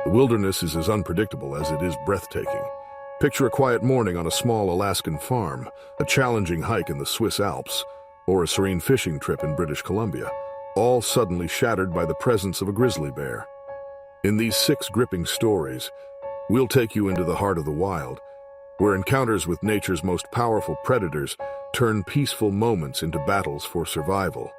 The wilderness is as unpredictable as it is breathtaking. Picture a quiet morning on a small Alaskan farm, a challenging hike in the Swiss Alps, or a serene fishing trip in British Columbia, all suddenly shattered by the presence of a grizzly bear. In these 6 gripping stories, we'll take you into the heart of the wild, where encounters with nature's most powerful predators turn peaceful moments into battles for survival.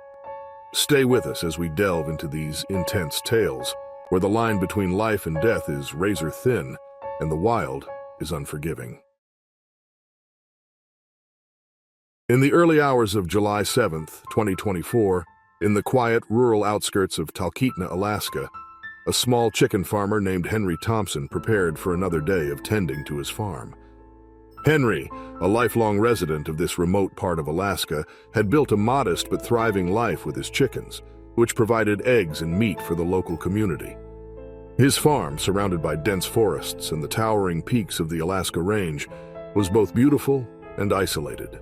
Stay with us as we delve into these intense tales, where the line between life and death is razor thin and the wild is unforgiving. In the early hours of July 7th, 2024, in the quiet rural outskirts of Talkeetna, Alaska, a small chicken farmer named Henry Thompson prepared for another day of tending to his farm. Henry, a lifelong resident of this remote part of Alaska, had built a modest but thriving life with his chickens, which provided eggs and meat for the local community. His farm, surrounded by dense forests and the towering peaks of the Alaska Range, was both beautiful and isolated.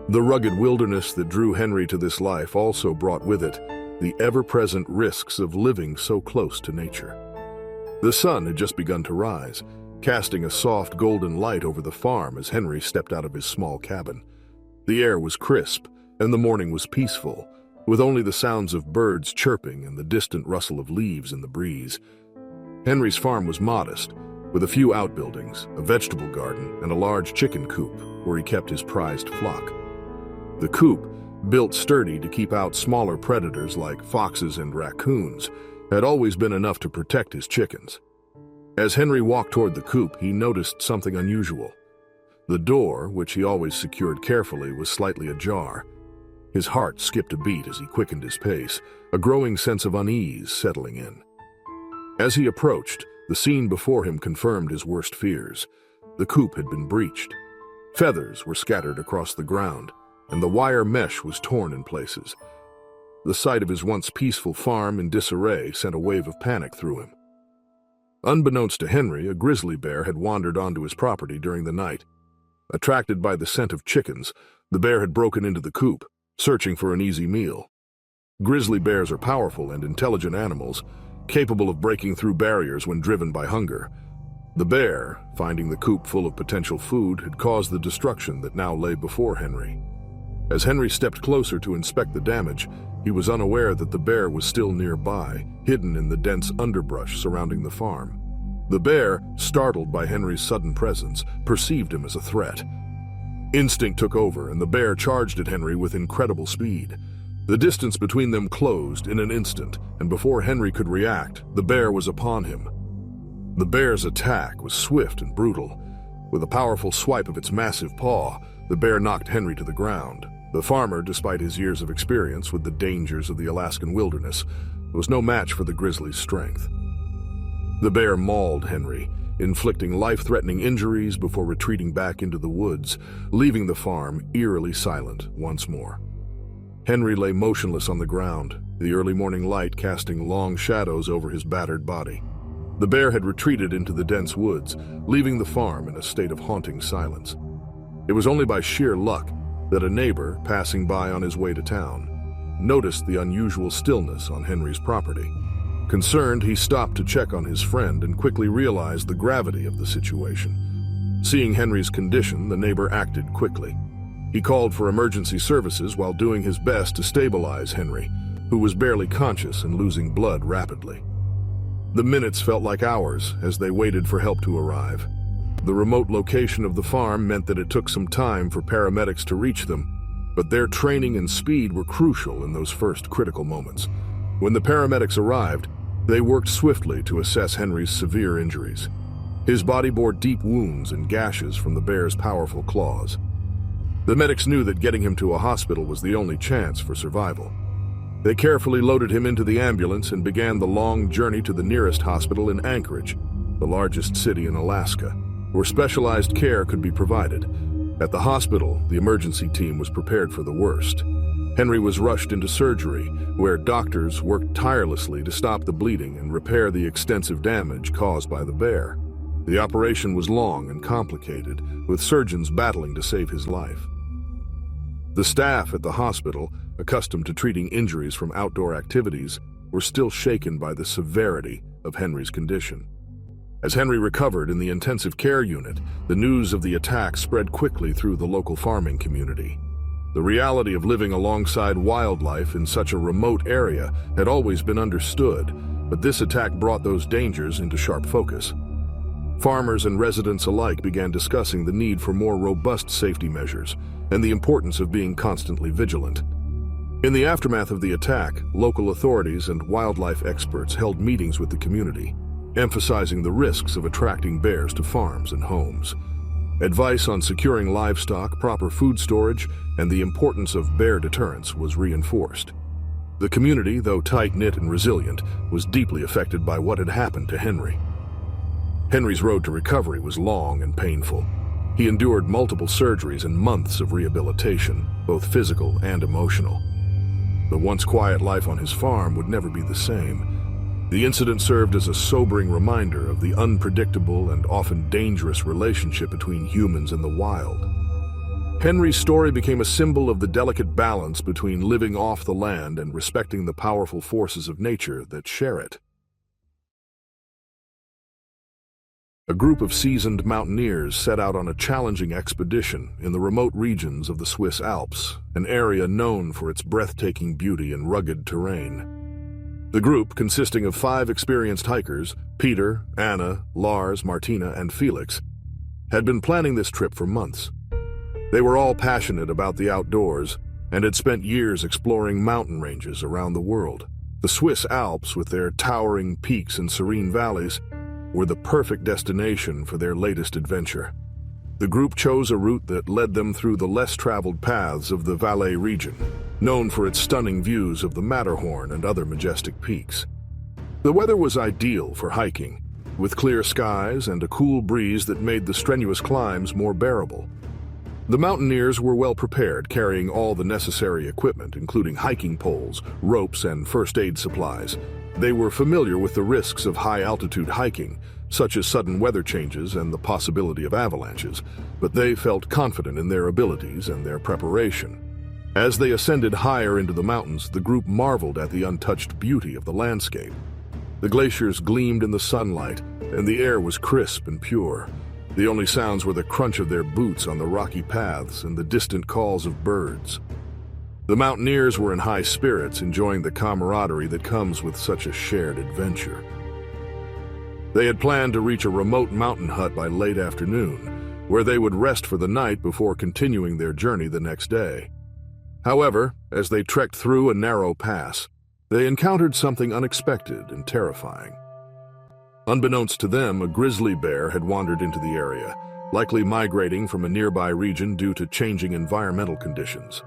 The rugged wilderness that drew Henry to this life also brought with it the ever-present risks of living so close to nature. The sun had just begun to rise, casting a soft golden light over the farm as Henry stepped out of his small cabin. The air was crisp, and the morning was peaceful, with only the sounds of birds chirping and the distant rustle of leaves in the breeze. Henry's farm was modest, with a few outbuildings, a vegetable garden, and a large chicken coop where he kept his prized flock. The coop, built sturdy to keep out smaller predators like foxes and raccoons, had always been enough to protect his chickens. As Henry walked toward the coop, he noticed something unusual. The door, which he always secured carefully, was slightly ajar. His heart skipped a beat as he quickened his pace, a growing sense of unease settling in. As he approached, the scene before him confirmed his worst fears. The coop had been breached. Feathers were scattered across the ground, and the wire mesh was torn in places. The sight of his once peaceful farm in disarray sent a wave of panic through him. Unbeknownst to Henry, a grizzly bear had wandered onto his property during the night. Attracted by the scent of chickens, the bear had broken into the coop, searching for an easy meal. Grizzly bears are powerful and intelligent animals, capable of breaking through barriers when driven by hunger. The bear, finding the coop full of potential food, had caused the destruction that now lay before Henry. As Henry stepped closer to inspect the damage, he was unaware that the bear was still nearby, hidden in the dense underbrush surrounding the farm. The bear, startled by Henry's sudden presence, perceived him as a threat. Instinct took over, and the bear charged at Henry with incredible speed. The distance between them closed in an instant, and before Henry could react, the bear was upon him. The bear's attack was swift and brutal. With a powerful swipe of its massive paw, the bear knocked Henry to the ground. The farmer, despite his years of experience with the dangers of the Alaskan wilderness, was no match for the grizzly's strength. The bear mauled Henry, inflicting life-threatening injuries before retreating back into the woods, leaving the farm eerily silent once more. Henry lay motionless on the ground, the early morning light casting long shadows over his battered body. The bear had retreated into the dense woods, leaving the farm in a state of haunting silence. It was only by sheer luck that a neighbor, passing by on his way to town, noticed the unusual stillness on Henry's property. Concerned, he stopped to check on his friend and quickly realized the gravity of the situation. Seeing Henry's condition, the neighbor acted quickly. He called for emergency services while doing his best to stabilize Henry, who was barely conscious and losing blood rapidly. The minutes felt like hours as they waited for help to arrive. The remote location of the farm meant that it took some time for paramedics to reach them, but their training and speed were crucial in those first critical moments. When the paramedics arrived, they worked swiftly to assess Henry's severe injuries. His body bore deep wounds and gashes from the bear's powerful claws. The medics knew that getting him to a hospital was the only chance for survival. They carefully loaded him into the ambulance and began the long journey to the nearest hospital in Anchorage, the largest city in Alaska, where specialized care could be provided. At the hospital, the emergency team was prepared for the worst. Henry was rushed into surgery, where doctors worked tirelessly to stop the bleeding and repair the extensive damage caused by the bear. The operation was long and complicated, with surgeons battling to save his life. The staff at the hospital, accustomed to treating injuries from outdoor activities, were still shaken by the severity of Henry's condition. As Henry recovered in the intensive care unit, the news of the attack spread quickly through the local farming community. The reality of living alongside wildlife in such a remote area had always been understood, but this attack brought those dangers into sharp focus. Farmers and residents alike began discussing the need for more robust safety measures and the importance of being constantly vigilant. In the aftermath of the attack, local authorities and wildlife experts held meetings with the community, emphasizing the risks of attracting bears to farms and homes. Advice on securing livestock, proper food storage, and the importance of bear deterrence was reinforced. The community, though tight-knit and resilient, was deeply affected by what had happened to Henry. Henry's road to recovery was long and painful. He endured multiple surgeries and months of rehabilitation, both physical and emotional. The once quiet life on his farm would never be the same. The incident served as a sobering reminder of the unpredictable and often dangerous relationship between humans and the wild. Henry's story became a symbol of the delicate balance between living off the land and respecting the powerful forces of nature that share it. A group of seasoned mountaineers set out on a challenging expedition in the remote regions of the Swiss Alps, an area known for its breathtaking beauty and rugged terrain. The group, consisting of 5 experienced hikers, Peter, Anna, Lars, Martina, and Felix, had been planning this trip for months. They were all passionate about the outdoors and had spent years exploring mountain ranges around the world. The Swiss Alps, with their towering peaks and serene valleys, were the perfect destination for their latest adventure. The group chose a route that led them through the less-traveled paths of the Valais region, known for its stunning views of the Matterhorn and other majestic peaks. The weather was ideal for hiking, with clear skies and a cool breeze that made the strenuous climbs more bearable. The mountaineers were well prepared, carrying all the necessary equipment, including hiking poles, ropes, and first aid supplies. They were familiar with the risks of high-altitude hiking, such as sudden weather changes and the possibility of avalanches, but they felt confident in their abilities and their preparation. As they ascended higher into the mountains, the group marveled at the untouched beauty of the landscape. The glaciers gleamed in the sunlight, and the air was crisp and pure. The only sounds were the crunch of their boots on the rocky paths and the distant calls of birds. The mountaineers were in high spirits, enjoying the camaraderie that comes with such a shared adventure. They had planned to reach a remote mountain hut by late afternoon, where they would rest for the night before continuing their journey the next day. However, as they trekked through a narrow pass, they encountered something unexpected and terrifying. Unbeknownst to them, a grizzly bear had wandered into the area, likely migrating from a nearby region due to changing environmental conditions.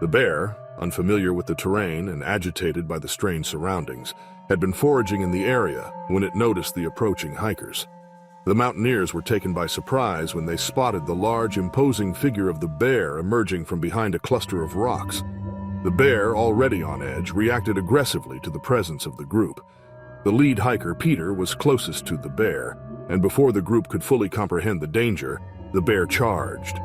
The bear, unfamiliar with the terrain and agitated by the strange surroundings, had been foraging in the area when it noticed the approaching hikers. The mountaineers were taken by surprise when they spotted the large, imposing figure of the bear emerging from behind a cluster of rocks. The bear, already on edge, reacted aggressively to the presence of the group. The lead hiker, Peter, was closest to the bear, and before the group could fully comprehend the danger, the bear charged.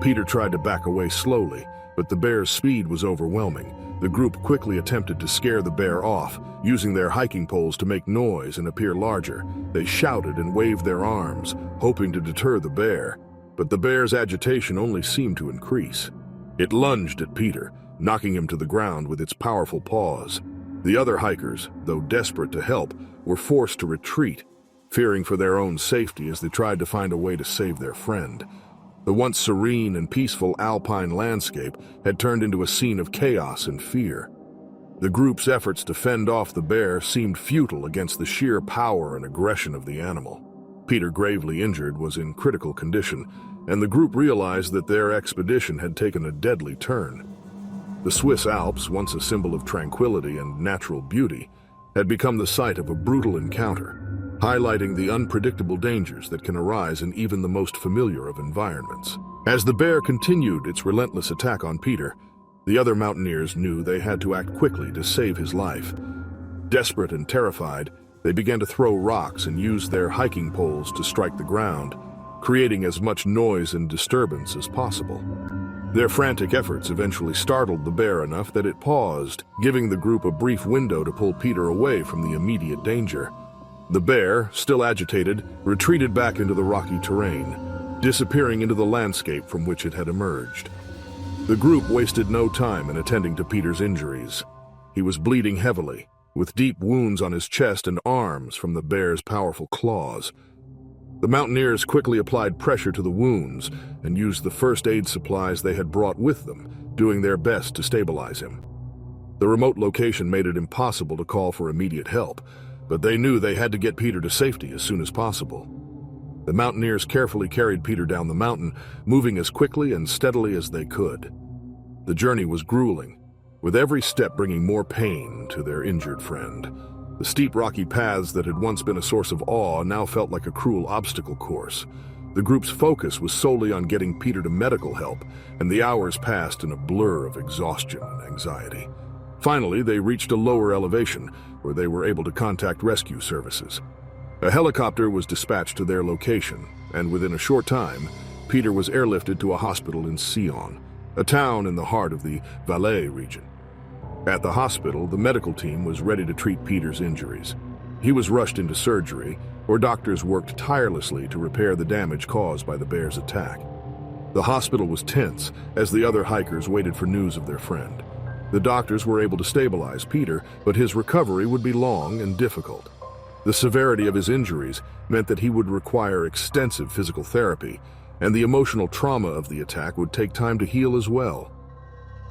Peter tried to back away slowly, but the bear's speed was overwhelming. The group quickly attempted to scare the bear off, using their hiking poles to make noise and appear larger. They shouted and waved their arms, hoping to deter the bear, but the bear's agitation only seemed to increase. It lunged at Peter, knocking him to the ground with its powerful paws. The other hikers, though desperate to help, were forced to retreat, fearing for their own safety as they tried to find a way to save their friend. The once serene and peaceful alpine landscape had turned into a scene of chaos and fear. The group's efforts to fend off the bear seemed futile against the sheer power and aggression of the animal. Peter, gravely injured, was in critical condition, and the group realized that their expedition had taken a deadly turn. The Swiss Alps, once a symbol of tranquility and natural beauty, had become the site of a brutal encounter, highlighting the unpredictable dangers that can arise in even the most familiar of environments. As the bear continued its relentless attack on Peter, the other mountaineers knew they had to act quickly to save his life. Desperate and terrified, they began to throw rocks and use their hiking poles to strike the ground, creating as much noise and disturbance as possible. Their frantic efforts eventually startled the bear enough that it paused, giving the group a brief window to pull Peter away from the immediate danger. The bear, still agitated, retreated back into the rocky terrain, disappearing into the landscape from which it had emerged. The group wasted no time in attending to Peter's injuries. He was bleeding heavily, with deep wounds on his chest and arms from the bear's powerful claws. The mountaineers quickly applied pressure to the wounds and used the first aid supplies they had brought with them, doing their best to stabilize him. The remote location made it impossible to call for immediate help, but they knew they had to get Peter to safety as soon as possible. The mountaineers carefully carried Peter down the mountain, moving as quickly and steadily as they could. The journey was grueling, with every step bringing more pain to their injured friend. The steep rocky paths that had once been a source of awe now felt like a cruel obstacle course. The group's focus was solely on getting Peter to medical help, and the hours passed in a blur of exhaustion and anxiety. Finally, they reached a lower elevation, where they were able to contact rescue services. A helicopter was dispatched to their location, and within a short time, Peter was airlifted to a hospital in Sion, a town in the heart of the Valais region. At the hospital, the medical team was ready to treat Peter's injuries. He was rushed into surgery, where doctors worked tirelessly to repair the damage caused by the bear's attack. The hospital was tense as the other hikers waited for news of their friend. The doctors were able to stabilize Peter, but his recovery would be long and difficult. The severity of his injuries meant that he would require extensive physical therapy, and the emotional trauma of the attack would take time to heal as well.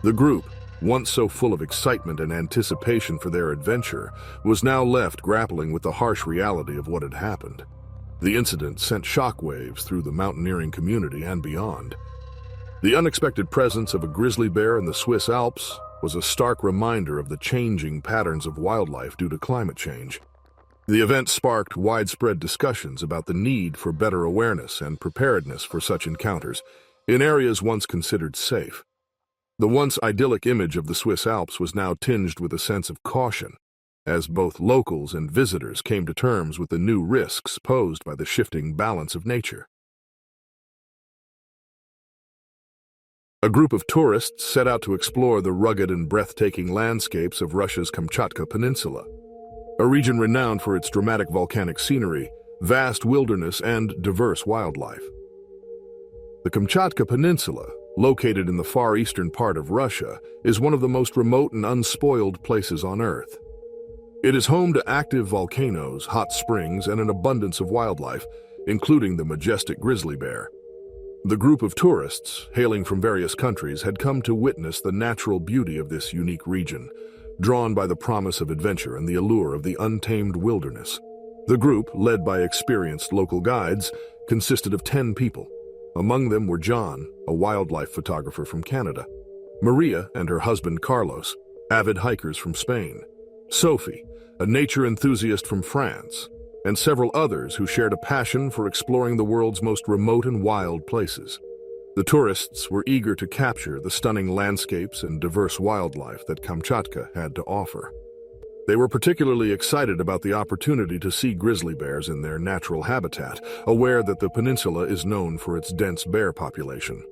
The group, once so full of excitement and anticipation for their adventure, was now left grappling with the harsh reality of what had happened. The incident sent shockwaves through the mountaineering community and beyond. The unexpected presence of a grizzly bear in the Swiss Alps was a stark reminder of the changing patterns of wildlife due to climate change. The event sparked widespread discussions about the need for better awareness and preparedness for such encounters in areas once considered safe. The once idyllic image of the Swiss Alps was now tinged with a sense of caution, as both locals and visitors came to terms with the new risks posed by the shifting balance of nature. A group of tourists set out to explore the rugged and breathtaking landscapes of Russia's Kamchatka Peninsula, a region renowned for its dramatic volcanic scenery, vast wilderness, and diverse wildlife. The Kamchatka Peninsula, located in the far eastern part of Russia, is one of the most remote and unspoiled places on Earth. It is home to active volcanoes, hot springs, and an abundance of wildlife, including the majestic grizzly bear. The group of tourists, hailing from various countries, had come to witness the natural beauty of this unique region, drawn by the promise of adventure and the allure of the untamed wilderness. The group, led by experienced local guides, consisted of 10 people. Among them were John, a wildlife photographer from Canada; Maria and her husband Carlos, avid hikers from Spain; Sophie, a nature enthusiast from France; and several others who shared a passion for exploring the world's most remote and wild places. The tourists were eager to capture the stunning landscapes and diverse wildlife that Kamchatka had to offer. They were particularly excited about the opportunity to see grizzly bears in their natural habitat, aware that the peninsula is known for its dense bear population.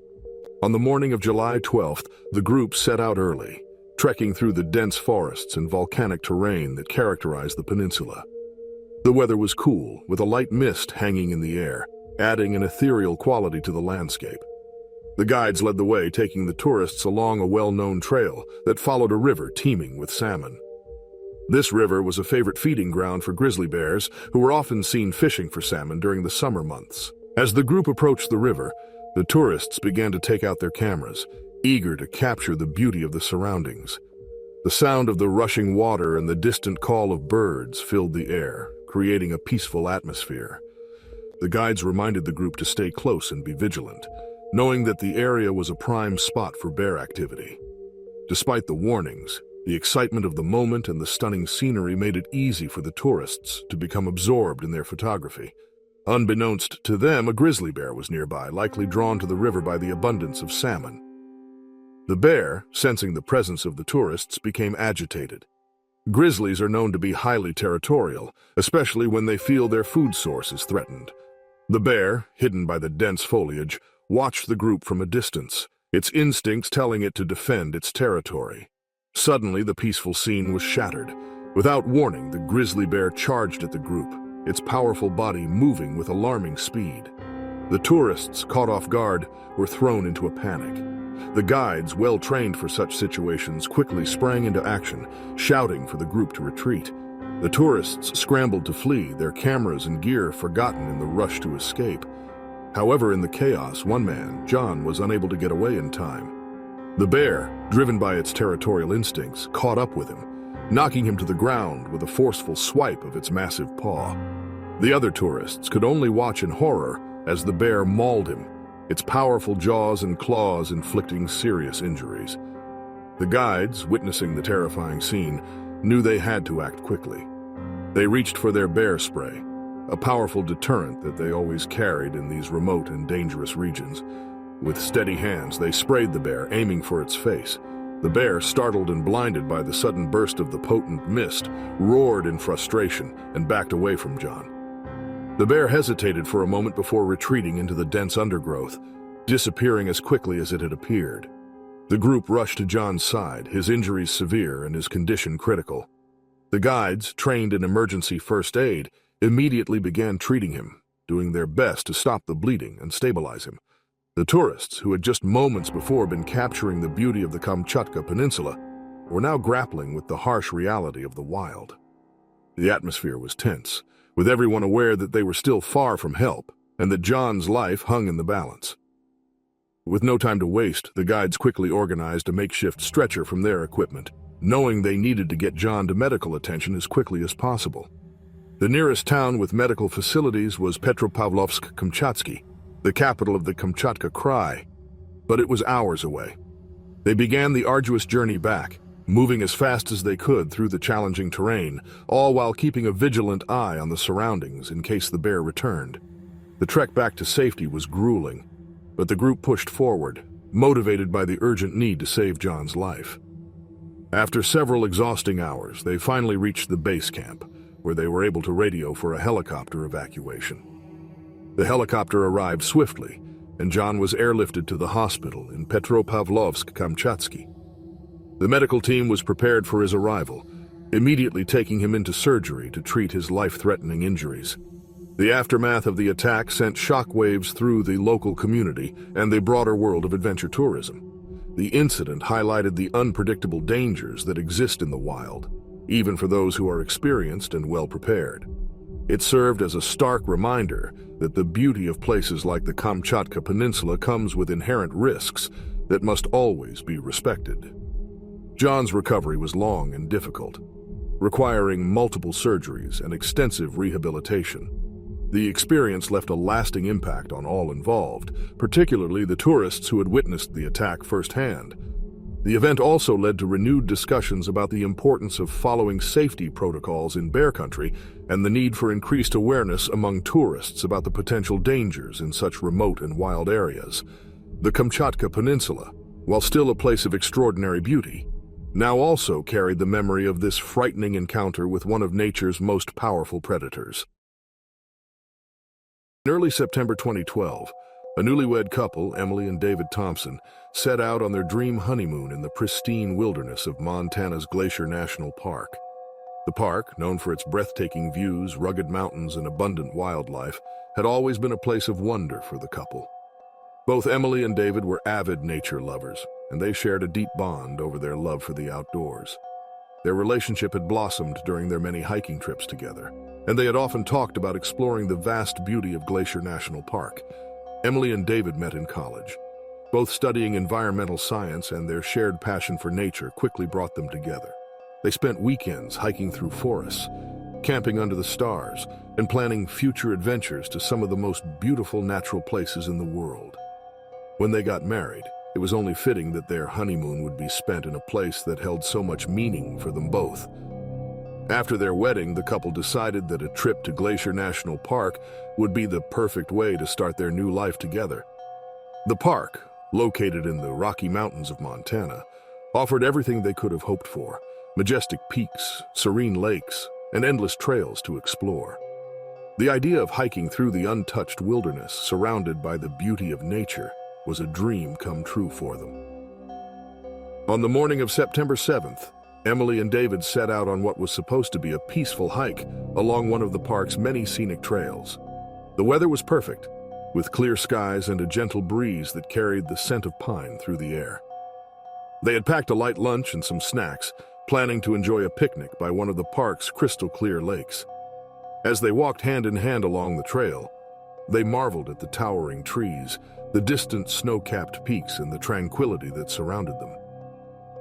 On the morning of July 12th, the group set out early, trekking through the dense forests and volcanic terrain that characterize the peninsula. The weather was cool, with a light mist hanging in the air, adding an ethereal quality to the landscape. The guides led the way, taking the tourists along a well-known trail that followed a river teeming with salmon. This river was a favorite feeding ground for grizzly bears, who were often seen fishing for salmon during the summer months. As the group approached the river, the tourists began to take out their cameras, eager to capture the beauty of the surroundings. The sound of the rushing water and the distant call of birds filled the air, creating a peaceful atmosphere. The guides reminded the group to stay close and be vigilant, knowing that the area was a prime spot for bear activity. Despite the warnings, the excitement of the moment and the stunning scenery made it easy for the tourists to become absorbed in their photography. Unbeknownst to them, a grizzly bear was nearby, likely drawn to the river by the abundance of salmon. The bear, sensing the presence of the tourists, became agitated. Grizzlies are known to be highly territorial, especially when they feel their food source is threatened. The bear, hidden by the dense foliage, watched the group from a distance, its instincts telling it to defend its territory. Suddenly, the peaceful scene was shattered. Without warning, the grizzly bear charged at the group. its powerful body moving with alarming speed. The tourists, caught off guard, were thrown into a panic. The guides, well trained for such situations, quickly sprang into action, shouting for the group to retreat. The tourists scrambled to flee, their cameras and gear forgotten in the rush to escape. However, in the chaos, one man, John, was unable to get away in time. The bear, driven by its territorial instincts, caught up with him, knocking him to the ground with a forceful swipe of its massive paw. The other tourists could only watch in horror as the bear mauled him, its powerful jaws and claws inflicting serious injuries. The guides, witnessing the terrifying scene, knew they had to act quickly. They reached for their bear spray, a powerful deterrent that they always carried in these remote and dangerous regions. With steady hands, they sprayed the bear, aiming for its face. The bear, startled and blinded by the sudden burst of the potent mist, roared in frustration and backed away from John. The bear hesitated for a moment before retreating into the dense undergrowth, disappearing as quickly as it had appeared. The group rushed to John's side, his injuries severe and his condition critical. The guides, trained in emergency first aid, immediately began treating him, doing their best to stop the bleeding and stabilize him. The tourists, who had just moments before been capturing the beauty of the Kamchatka Peninsula, were now grappling with the harsh reality of the wild. The atmosphere was tense, with everyone aware that they were still far from help and that John's life hung in the balance. With no time to waste, the guides quickly organized a makeshift stretcher from their equipment, knowing they needed to get John to medical attention as quickly as possible. The nearest town with medical facilities was Petropavlovsk-Kamchatsky, the capital of the Kamchatka Krai, but it was hours away. They began the arduous journey back, moving as fast as they could through the challenging terrain, all while keeping a vigilant eye on the surroundings in case the bear returned. The trek back to safety was grueling, but the group pushed forward, motivated by the urgent need to save John's life. After several exhausting hours, they finally reached the base camp, where they were able to radio for a helicopter evacuation. The helicopter arrived swiftly, and John was airlifted to the hospital in Petropavlovsk-Kamchatsky. The medical team was prepared for his arrival, immediately taking him into surgery to treat his life-threatening injuries. The aftermath of the attack sent shockwaves through the local community and the broader world of adventure tourism. The incident highlighted the unpredictable dangers that exist in the wild, even for those who are experienced and well-prepared. It served as a stark reminder that the beauty of places like the Kamchatka Peninsula comes with inherent risks that must always be respected. John's recovery was long and difficult, requiring multiple surgeries and extensive rehabilitation. The experience left a lasting impact on all involved, particularly the tourists who had witnessed the attack firsthand. The event also led to renewed discussions about the importance of following safety protocols in bear country and the need for increased awareness among tourists about the potential dangers in such remote and wild areas. The Kamchatka Peninsula, while still a place of extraordinary beauty, now also carried the memory of this frightening encounter with one of nature's most powerful predators. In early September 2012, a newlywed couple, Emily and David Thompson, set out on their dream honeymoon in the pristine wilderness of Montana's Glacier National Park. The park, known for its breathtaking views, rugged mountains, and abundant wildlife, had always been a place of wonder for the couple. Both Emily and David were avid nature lovers, and they shared a deep bond over their love for the outdoors. Their relationship had blossomed during their many hiking trips together, and they had often talked about exploring the vast beauty of Glacier National Park. Emily and David met in college. Both studying environmental science and their shared passion for nature quickly brought them together. They spent weekends hiking through forests, camping under the stars, and planning future adventures to some of the most beautiful natural places in the world. When they got married, it was only fitting that their honeymoon would be spent in a place that held so much meaning for them both. After their wedding, the couple decided that a trip to Glacier National Park would be the perfect way to start their new life together. The park, located in the Rocky Mountains of Montana, offered everything they could have hoped for: majestic peaks, serene lakes, and endless trails to explore. The idea of hiking through the untouched wilderness surrounded by the beauty of nature was a dream come true for them. On the morning of September 7th, Emily and David set out on what was supposed to be a peaceful hike along one of the park's many scenic trails. The weather was perfect, with clear skies and a gentle breeze that carried the scent of pine through the air. They had packed a light lunch and some snacks, planning to enjoy a picnic by one of the park's crystal-clear lakes. As they walked hand in hand along the trail, they marveled at the towering trees, the distant snow-capped peaks, and the tranquility that surrounded them.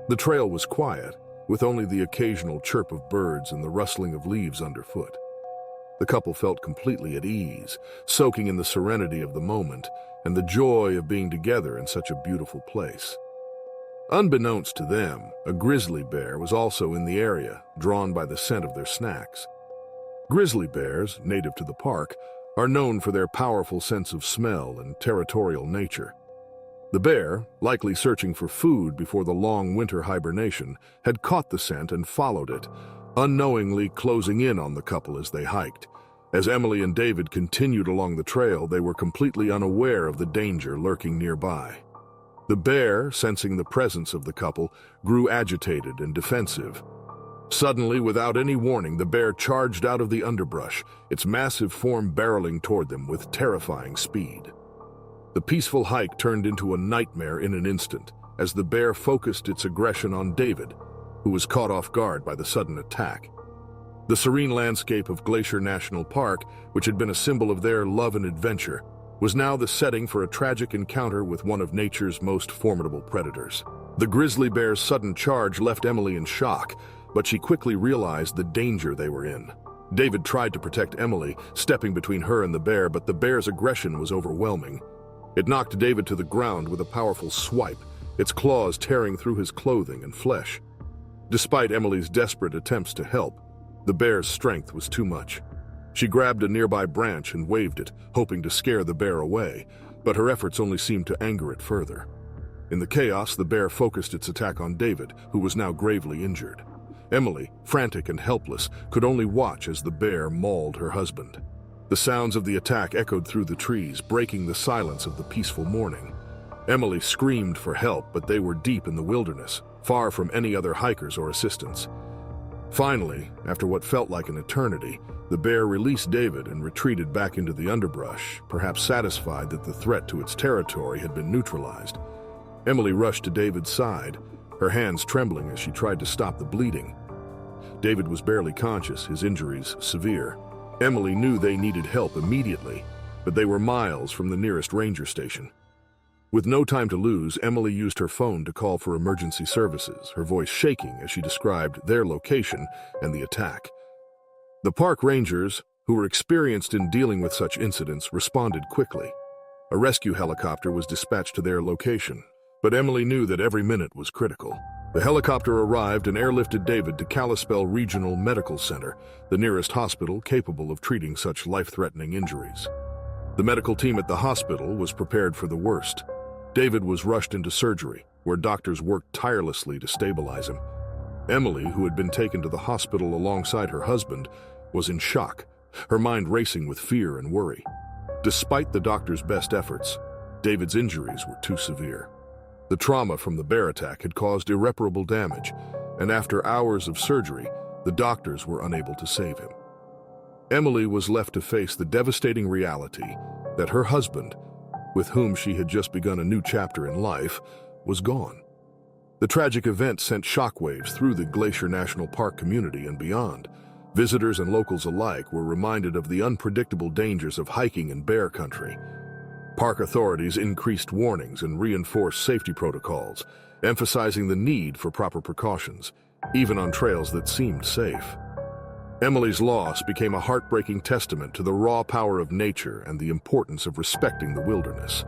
The trail was quiet, with only the occasional chirp of birds and the rustling of leaves underfoot. The couple felt completely at ease, soaking in the serenity of the moment and the joy of being together in such a beautiful place. Unbeknownst to them, a grizzly bear was also in the area, drawn by the scent of their snacks. Grizzly bears, native to the park, are known for their powerful sense of smell and territorial nature. The bear, likely searching for food before the long winter hibernation, had caught the scent and followed it, unknowingly closing in on the couple as they hiked. As Emily and David continued along the trail, they were completely unaware of the danger lurking nearby. The bear, sensing the presence of the couple, grew agitated and defensive. Suddenly, without any warning, the bear charged out of the underbrush, its massive form barreling toward them with terrifying speed. The peaceful hike turned into a nightmare in an instant, as the bear focused its aggression on David, who was caught off guard by the sudden attack. The serene landscape of Glacier National Park, which had been a symbol of their love and adventure, was now the setting for a tragic encounter with one of nature's most formidable predators. The grizzly bear's sudden charge left Emily in shock, but she quickly realized the danger they were in. David tried to protect Emily, stepping between her and the bear, but the bear's aggression was overwhelming. It knocked David to the ground with a powerful swipe, its claws tearing through his clothing and flesh. Despite Emily's desperate attempts to help, the bear's strength was too much. She grabbed a nearby branch and waved it, hoping to scare the bear away, but her efforts only seemed to anger it further. In the chaos, the bear focused its attack on David, who was now gravely injured. Emily, frantic and helpless, could only watch as the bear mauled her husband. The sounds of the attack echoed through the trees, breaking the silence of the peaceful morning. Emily screamed for help, but they were deep in the wilderness, far from any other hikers or assistance. Finally, after what felt like an eternity, the bear released David and retreated back into the underbrush, perhaps satisfied that the threat to its territory had been neutralized. Emily rushed to David's side, her hands trembling as she tried to stop the bleeding. David was barely conscious, his injuries severe. Emily knew they needed help immediately, but they were miles from the nearest ranger station. With no time to lose, Emily used her phone to call for emergency services, her voice shaking as she described their location and the attack. The park rangers, who were experienced in dealing with such incidents, responded quickly. A rescue helicopter was dispatched to their location, but Emily knew that every minute was critical. The helicopter arrived and airlifted David to Kalispell Regional Medical Center, the nearest hospital capable of treating such life-threatening injuries. The medical team at the hospital was prepared for the worst. David was rushed into surgery, where doctors worked tirelessly to stabilize him. Emily, who had been taken to the hospital alongside her husband, was in shock, her mind racing with fear and worry. Despite the doctor's best efforts, David's injuries were too severe. The trauma from the bear attack had caused irreparable damage, and after hours of surgery, the doctors were unable to save him. Emily was left to face the devastating reality that her husband, with whom she had just begun a new chapter in life, was gone. The tragic event sent shockwaves through the Glacier National Park community and beyond. Visitors and locals alike were reminded of the unpredictable dangers of hiking in bear country. Park authorities increased warnings and reinforced safety protocols, emphasizing the need for proper precautions, even on trails that seemed safe. Emily's loss became a heartbreaking testament to the raw power of nature and the importance of respecting the wilderness.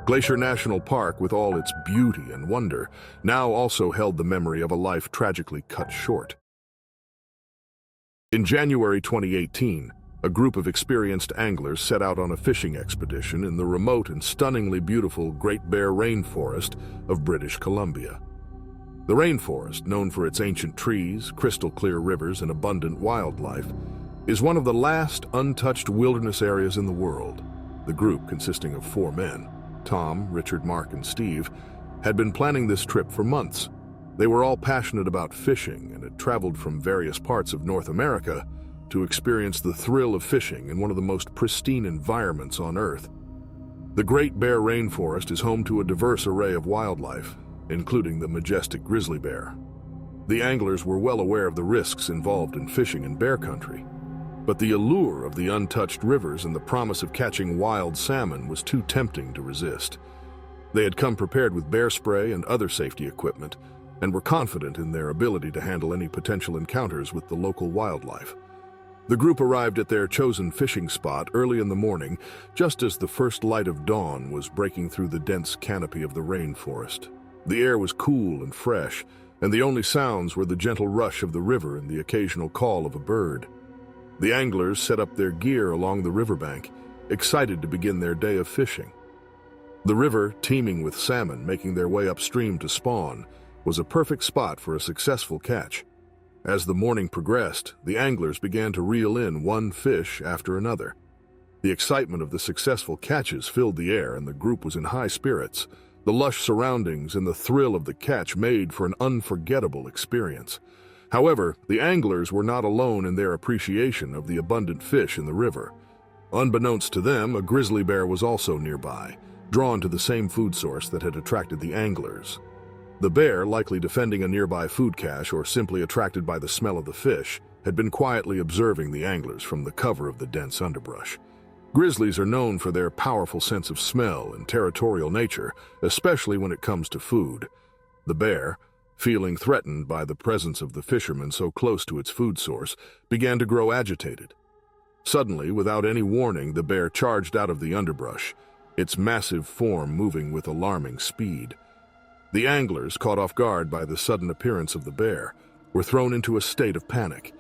Glacier National Park, with all its beauty and wonder, now also held the memory of a life tragically cut short. In January 2018, a group of experienced anglers set out on a fishing expedition in the remote and stunningly beautiful Great Bear Rainforest of British Columbia. The rainforest, known for its ancient trees, crystal-clear rivers, and abundant wildlife, is one of the last untouched wilderness areas in the world. The group, consisting of 4 men, Tom, Richard, Mark, and Steve, had been planning this trip for months. They were all passionate about fishing and had traveled from various parts of North America to experience the thrill of fishing in one of the most pristine environments on Earth. The Great Bear Rainforest is home to a diverse array of wildlife, including the majestic grizzly bear. The anglers were well aware of the risks involved in fishing in bear country, but the allure of the untouched rivers and the promise of catching wild salmon was too tempting to resist. They had come prepared with bear spray and other safety equipment, and were confident in their ability to handle any potential encounters with the local wildlife. The group arrived at their chosen fishing spot early in the morning, just as the first light of dawn was breaking through the dense canopy of the rainforest. The air was cool and fresh, and the only sounds were the gentle rush of the river and the occasional call of a bird. The anglers set up their gear along the riverbank, excited to begin their day of fishing. The river, teeming with salmon making their way upstream to spawn, was a perfect spot for a successful catch. As the morning progressed, the anglers began to reel in one fish after another. The excitement of the successful catches filled the air, and the group was in high spirits. The lush surroundings and the thrill of the catch made for an unforgettable experience. However, the anglers were not alone in their appreciation of the abundant fish in the river. Unbeknownst to them, a grizzly bear was also nearby, drawn to the same food source that had attracted the anglers. The bear, likely defending a nearby food cache or simply attracted by the smell of the fish, had been quietly observing the anglers from the cover of the dense underbrush. Grizzlies are known for their powerful sense of smell and territorial nature, especially when it comes to food. The bear, feeling threatened by the presence of the fisherman so close to its food source, began to grow agitated. Suddenly, without any warning, the bear charged out of the underbrush, its massive form moving with alarming speed. The anglers, caught off guard by the sudden appearance of the bear, were thrown into a state of panic.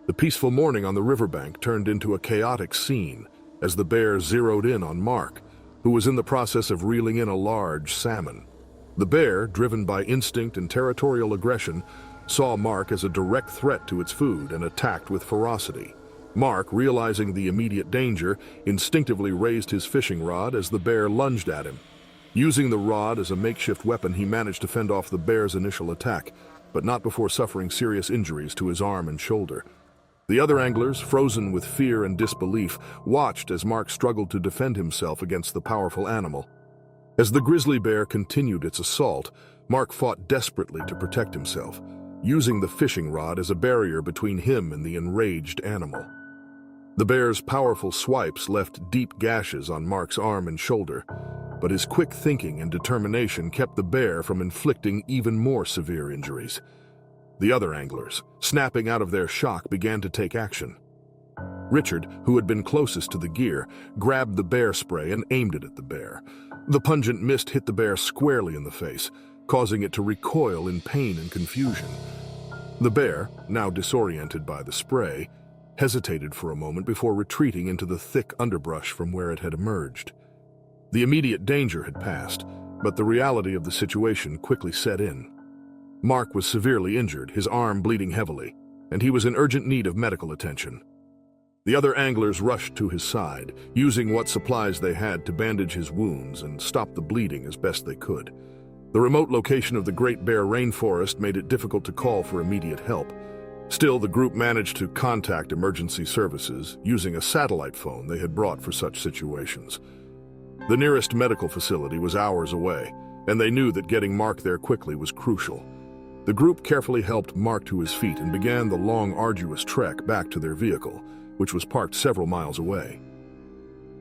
The peaceful morning on the riverbank turned into a chaotic scene as the bear zeroed in on Mark, who was in the process of reeling in a large salmon. The bear, driven by instinct and territorial aggression, saw Mark as a direct threat to its food and attacked with ferocity. Mark, realizing the immediate danger, instinctively raised his fishing rod as the bear lunged at him. Using the rod as a makeshift weapon, he managed to fend off the bear's initial attack, but not before suffering serious injuries to his arm and shoulder. The other anglers, frozen with fear and disbelief, watched as Mark struggled to defend himself against the powerful animal. As the grizzly bear continued its assault, Mark fought desperately to protect himself, using the fishing rod as a barrier between him and the enraged animal. The bear's powerful swipes left deep gashes on Mark's arm and shoulder, but his quick thinking and determination kept the bear from inflicting even more severe injuries. The other anglers, snapping out of their shock, began to take action. Richard, who had been closest to the gear, grabbed the bear spray and aimed it at the bear. The pungent mist hit the bear squarely in the face, causing it to recoil in pain and confusion. The bear, now disoriented by the spray, hesitated for a moment before retreating into the thick underbrush from where it had emerged. The immediate danger had passed, but the reality of the situation quickly set in. Mark was severely injured, his arm bleeding heavily, and he was in urgent need of medical attention. The other anglers rushed to his side, using what supplies they had to bandage his wounds and stop the bleeding as best they could. The remote location of the Great Bear Rainforest made it difficult to call for immediate help. Still, the group managed to contact emergency services using a satellite phone they had brought for such situations. The nearest medical facility was hours away, and they knew that getting Mark there quickly was crucial. The group carefully helped Mark to his feet and began the long, arduous trek back to their vehicle, which was parked several miles away.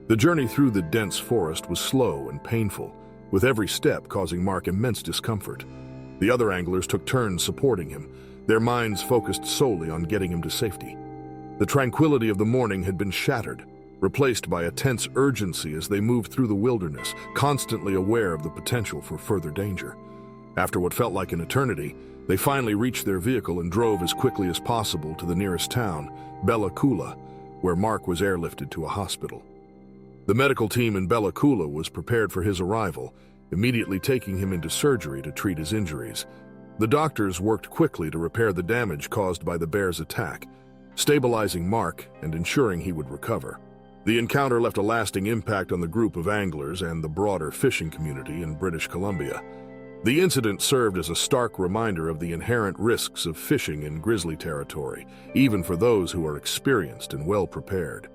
The journey through the dense forest was slow and painful, with every step causing Mark immense discomfort. The other anglers took turns supporting him, their minds focused solely on getting him to safety. The tranquility of the morning had been shattered, replaced by a tense urgency as they moved through the wilderness, constantly aware of the potential for further danger. After what felt like an eternity, they finally reached their vehicle and drove as quickly as possible to the nearest town, Bella Coola, where Mark was airlifted to a hospital. The medical team in Bella Coola was prepared for his arrival, immediately taking him into surgery to treat his injuries. The doctors worked quickly to repair the damage caused by the bear's attack, stabilizing Mark and ensuring he would recover. The encounter left a lasting impact on the group of anglers and the broader fishing community in British Columbia. The incident served as a stark reminder of the inherent risks of fishing in grizzly territory, even for those who are experienced and well-prepared.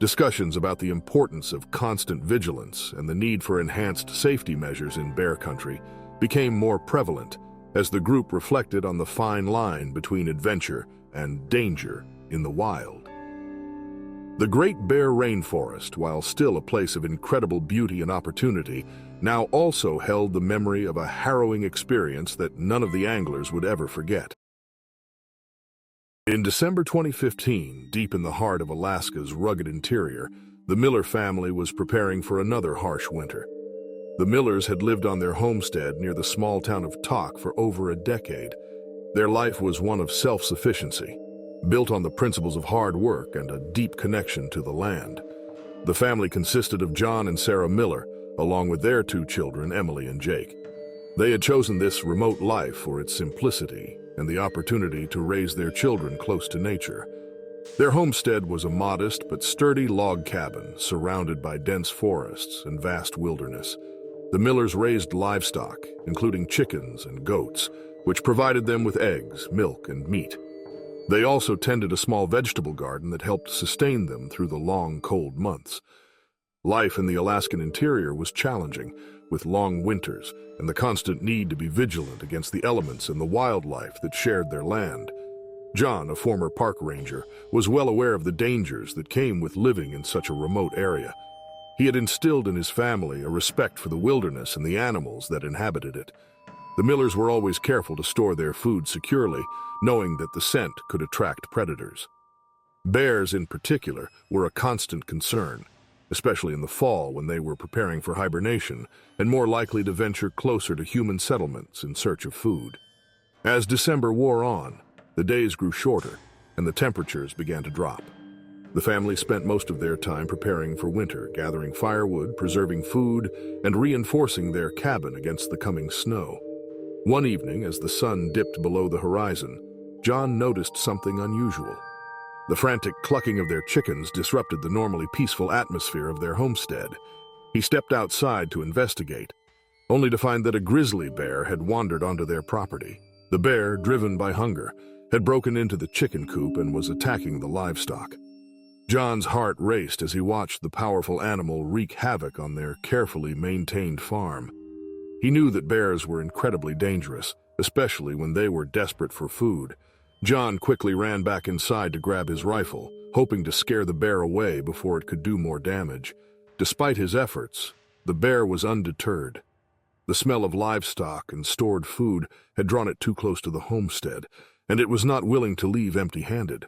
Discussions about the importance of constant vigilance and the need for enhanced safety measures in bear country became more prevalent as the group reflected on the fine line between adventure and danger in the wild. The Great Bear Rainforest, while still a place of incredible beauty and opportunity, now also held the memory of a harrowing experience that none of the anglers would ever forget. In December 2015, deep in the heart of Alaska's rugged interior, the Miller family was preparing for another harsh winter. The Millers had lived on their homestead near the small town of Tok for over a decade. Their life was one of self-sufficiency, built on the principles of hard work and a deep connection to the land. The family consisted of John and Sarah Miller, along with their two children, Emily and Jake. They had chosen this remote life for its simplicity and the opportunity to raise their children close to nature. Their homestead was a modest but sturdy log cabin surrounded by dense forests and vast wilderness. The Millers raised livestock, including chickens and goats, which provided them with eggs, milk, and meat. They also tended a small vegetable garden that helped sustain them through the long, cold months. Life in the Alaskan interior was challenging, with long winters and the constant need to be vigilant against the elements and the wildlife that shared their land. John, a former park ranger, was well aware of the dangers that came with living in such a remote area. He had instilled in his family a respect for the wilderness and the animals that inhabited it. The Millers were always careful to store their food securely, knowing that the scent could attract predators. Bears, in particular, were a constant concern, especially in the fall when they were preparing for hibernation and more likely to venture closer to human settlements in search of food. As December wore on, the days grew shorter and the temperatures began to drop. The family spent most of their time preparing for winter, gathering firewood, preserving food, and reinforcing their cabin against the coming snow. One evening, as the sun dipped below the horizon, John noticed something unusual. The frantic clucking of their chickens disrupted the normally peaceful atmosphere of their homestead. He stepped outside to investigate, only to find that a grizzly bear had wandered onto their property. The bear, driven by hunger, had broken into the chicken coop and was attacking the livestock. John's heart raced as he watched the powerful animal wreak havoc on their carefully maintained farm. He knew that bears were incredibly dangerous, especially when they were desperate for food. John quickly ran back inside to grab his rifle, hoping to scare the bear away before it could do more damage. Despite his efforts, the bear was undeterred. The smell of livestock and stored food had drawn it too close to the homestead, and it was not willing to leave empty-handed.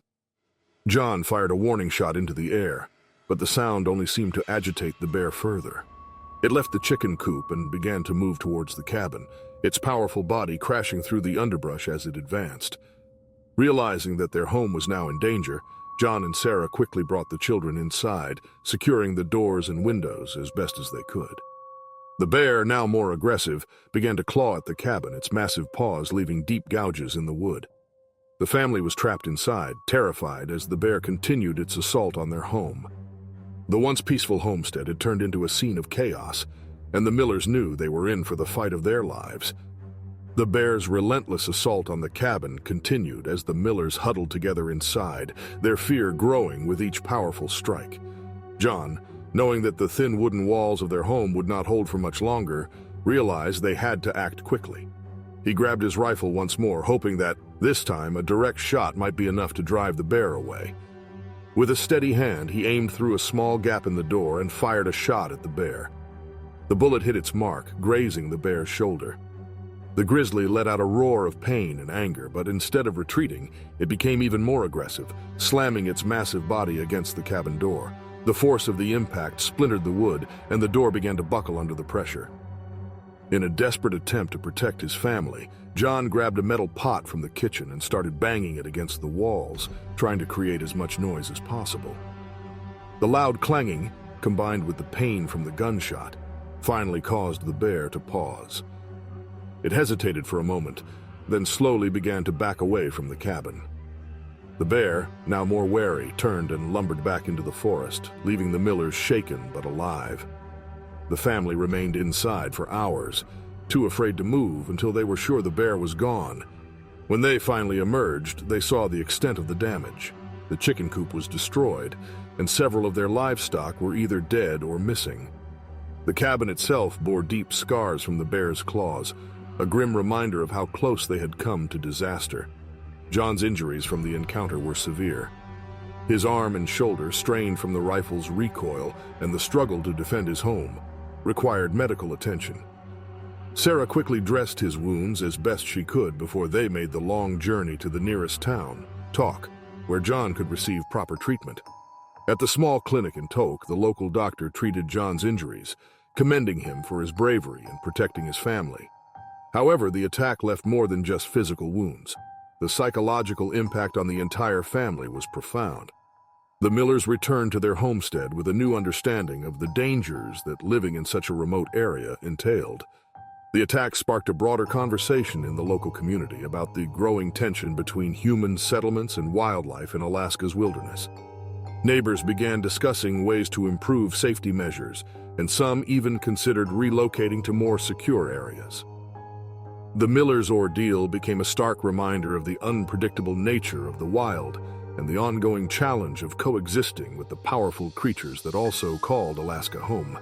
John fired a warning shot into the air, but the sound only seemed to agitate the bear further. It left the chicken coop and began to move towards the cabin, its powerful body crashing through the underbrush as it advanced. Realizing that their home was now in danger, John and Sarah quickly brought the children inside, securing the doors and windows as best as they could. The bear, now more aggressive, began to claw at the cabin, its massive paws leaving deep gouges in the wood. The family was trapped inside, terrified as the bear continued its assault on their home. The once peaceful homestead had turned into a scene of chaos, and the Millers knew they were in for the fight of their lives. The bear's relentless assault on the cabin continued as the Millers huddled together inside, their fear growing with each powerful strike. John, knowing that the thin wooden walls of their home would not hold for much longer, realized they had to act quickly. He grabbed his rifle once more, hoping that, this time, a direct shot might be enough to drive the bear away. With a steady hand, he aimed through a small gap in the door and fired a shot at the bear. The bullet hit its mark, grazing the bear's shoulder. The grizzly let out a roar of pain and anger, but instead of retreating, it became even more aggressive, slamming its massive body against the cabin door. The force of the impact splintered the wood, and the door began to buckle under the pressure. In a desperate attempt to protect his family, John grabbed a metal pot from the kitchen and started banging it against the walls, trying to create as much noise as possible. The loud clanging, combined with the pain from the gunshot, finally caused the bear to pause. It hesitated for a moment, then slowly began to back away from the cabin. The bear, now more wary, turned and lumbered back into the forest, leaving the Millers shaken but alive. The family remained inside for hours, too afraid to move until they were sure the bear was gone. When they finally emerged, they saw the extent of the damage. The chicken coop was destroyed, and several of their livestock were either dead or missing. The cabin itself bore deep scars from the bear's claws, a grim reminder of how close they had come to disaster. John's injuries from the encounter were severe. His arm and shoulder, strained from the rifle's recoil and the struggle to defend his home, required medical attention. Sarah quickly dressed his wounds as best she could before they made the long journey to the nearest town, Tok, where John could receive proper treatment. At the small clinic in Tok, the local doctor treated John's injuries, commending him for his bravery in protecting his family. However, the attack left more than just physical wounds. The psychological impact on the entire family was profound. The Millers returned to their homestead with a new understanding of the dangers that living in such a remote area entailed. The attack sparked a broader conversation in the local community about the growing tension between human settlements and wildlife in Alaska's wilderness. Neighbors began discussing ways to improve safety measures, and some even considered relocating to more secure areas. The Millers' ordeal became a stark reminder of the unpredictable nature of the wild and the ongoing challenge of coexisting with the powerful creatures that also called Alaska home.